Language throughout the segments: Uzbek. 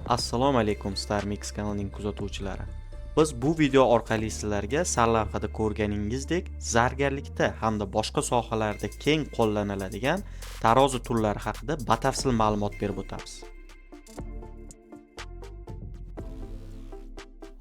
Assalomu alaykum StarMix kanalining kuzatuvchilari. Biz bu video orqali sizlarga sarlavhada ko'rganingizdek zargarlikda hamda boshqa sohalarda keng qo'llaniladigan tarozi turlari haqida batafsil ma'lumot berib o'tamiz.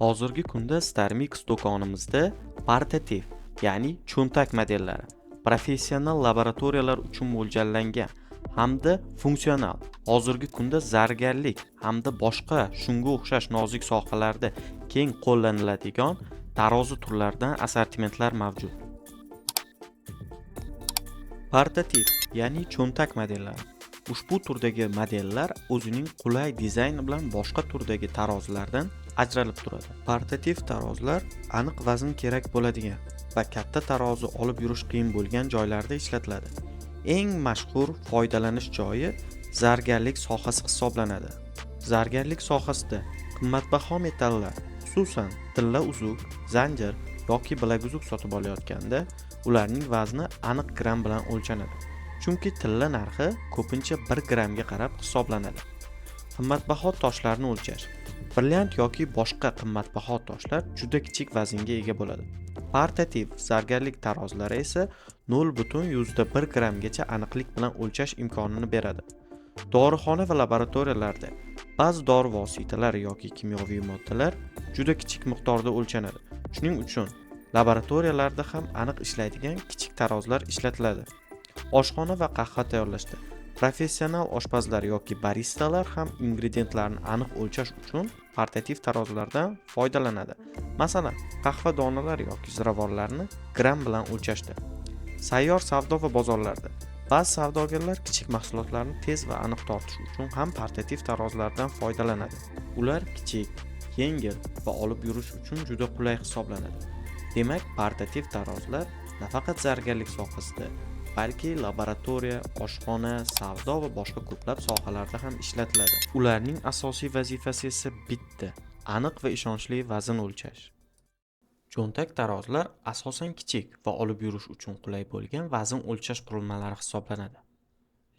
Hozirgi kunda StarMix do'konimizda portativ, ya'ni cho'ntak modellari, professional laboratoriyalar uchun mo'ljallangan hamda funksional, hozirgi kunda zargarlik hamda boshqa shunga o'xshash nozik sohalarda keng qo'llaniladigan tarozi turlaridan assortimentlar mavjud. Portativ, ya'ni cho'ntak modellari. Ushbu turdagi modellar o'zining qulay dizayni bilan boshqa turdagi tarozilardan ajralib turadi. Portativ tarozilar aniq vazn kerak bo'ladigan va katta tarozi olib yurish qiyin bo'lgan joylarda ishlatiladi. Eng mashhur foydalanish joyi zargarlik sohasi hisoblanadi. Zargarlik sohasida qimmatbaho metallar, xususan tilla uzuk, zanjir yoki bilaguzuk sotib olayotganda ularning vazni aniq gram bilan o'lchanadi. Chunki tilla narxi ko'pincha 1 gramga qarab hisoblanadi. Qimmatbaho toshlarni o'lchash. Brilliant yoki boshqa qimmatbaho toshlar juda kichik vaznga ega bo'ladi. Portativ zargarlik tarozilari esa 0,1 gramgacha aniqlik bilan o'lchash imkonini beradi. Dorixona va laboratoriyalarda ba'zi dori vositalari yoki kimyoviy moddalar juda kichik miqdorda o'lchanadi. Shuning uchun laboratoriyalarda ham aniq ishlaydigan kichik tarozilar ishlatiladi. Oshxona va qahva tayyorlashda professional oshpazlar yoki baristalar ham ingrediyentlarni aniq o'lchash uchun portativ tarozilardan foydalanadi. Masalan, qahva donalari yoki ziravorlarni gram bilan o'lchashda. Sayyor savdo va bozorlarda ba'zi savdogarlar kichik mahsulotlarni tez va aniq tortish uchun ham portativ tarozilardan foydalanadi. Ular kichik, yengil va olib yurish uchun juda qulay hisoblanadi. Demak, portativ tarozilar nafaqat zargarlik sohasida, balki laboratoriya, oshxona, savdo va boshqa ko'plab sohalarda ham ishlatiladi. Ularning asosiy vazifasi esa bitta: aniq va ishonchli vazn o'lchash. Cho'ntak tarozilar asosan kichik va olib yurish uchun qulay bo'lgan vazn o'lchash qurilmalari hisoblanadi.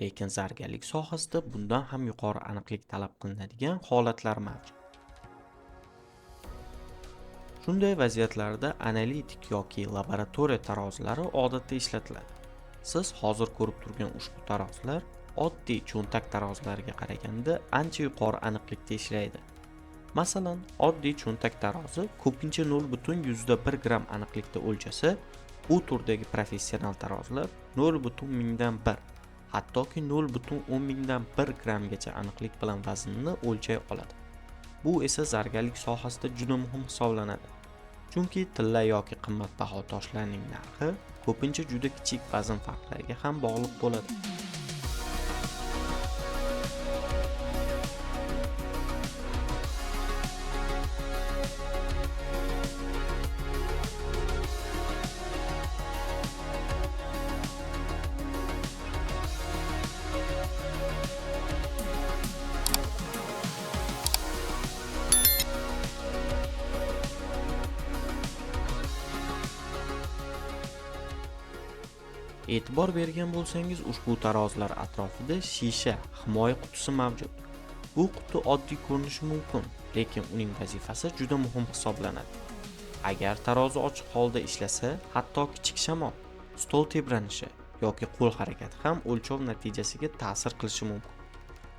Lekin zargarlik sohasida bundan ham yuqori aniqlik talab qilinadigan holatlar mavjud. Shunday vaziyatlarda analitik yoki laboratoriya tarozilari odatda ishlatiladi. Siz hozir ko'rib turgan ushbu tarozilar oddiy cho'ntak tarozilariga qaraganda ancha yuqori aniqlikda ishlaydi. Masalan, oddiy cho'ntak tarozi ko'pincha 0,1 gram aniqlikda o'lchasa, bu turdagi professional tarozilar 0,1, hattoki 0,1 gramgacha aniqlik bilan vaznni o'lchay oladi. Bu esa zargarlik sohasida juda muhim hisoblanadi. Chunki tilla yoki qimmatbaho toshlarning narxi ko'pincha juda kichik vazn farqlariga ham bog'liq bo'ladi. E'tibor bergan bo'lsangiz, ushbu tarozilar atrofida shisha himoya qutisi mavjud. Bu quti oddiy ko'rinishi mumkin, lekin uning vazifasi juda muhim hisoblanadi. Agar tarozi ochiq holda ishlasa, hatto kichik shamol, stol tebranishi yoki qo'l harakati ham o'lchov natijasiga ta'sir qilishi mumkin.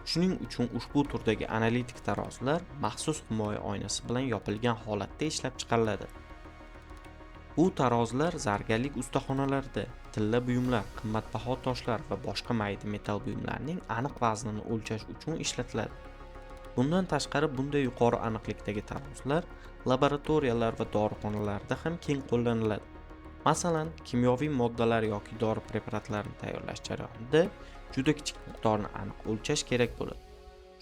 Shuning uchun ushbu turdagi analitik tarozilar maxsus himoya oynasi bilan yopilgan holatda ishlab chiqariladi. Bu tarozilar zargarlik ustaxonalarida tilla buyumlar, qimmatbaho toshlar va boshqa mayda metall buyumlarning aniq vaznini o'lchash uchun ishlatiladi. Bundan tashqari, bunday yuqori aniqlikdagi tarozilar laboratoriyalar va dorixonalarda ham keng qo'llaniladi. Masalan, kimyoviy moddalar yoki dori preparatlarini tayyorlash jarayonida juda kichik miqdorni aniq o'lchash kerak bo'ladi.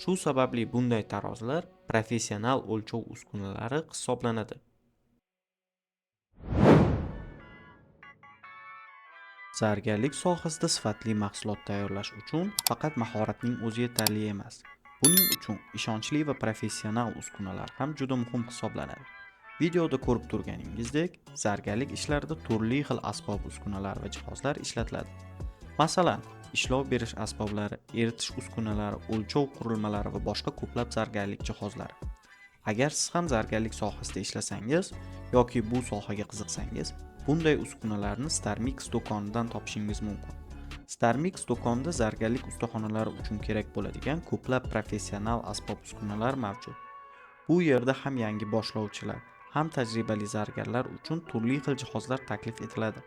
Shu sababli bunday tarozilar professional o'lchov uskunalari hisoblanadi. Zargarlik sohasida sifatli mahsulot tayyorlash uchun faqat mahoratning o'zi yetarli emas. Buning uchun ishonchli va professional uskunalar ham juda muhim hisoblanadi. Videoda ko'rib turganingizdek, zargarlik ishlarida turli xil asbob uskunalar va jihozlar ishlatiladi. Masalan, ishlov berish asboblari, eritish uskunalari, o'lchov qurilmalari va boshqa ko'plab zargarlik jihozlari. Agar siz ham zargarlik sohasida ishlasangiz yoki bu sohaga qiziqsangiz, bunday uskunalarni StarMix do'konidan topishingiz mumkin. StarMix do'konida zargarlik ustaxonalari uchun kerak bo'ladigan ko'plab professional asbob-uskunalar mavjud. Bu yerda ham yangi boshlovchilar, ham tajribali zargarlar uchun turli xil jihozlar taklif etiladi.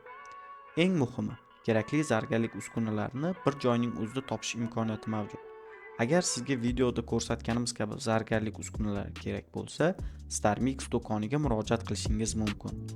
Eng muhimi, kerakli zargarlik uskunalarini bir joyning o'zida topish imkoniyati mavjud. Agar sizga videoda ko'rsatganimiz kabi zargarlik uskunalari kerak bo'lsa, StarMix do'koniga murojaat qilishingiz mumkin.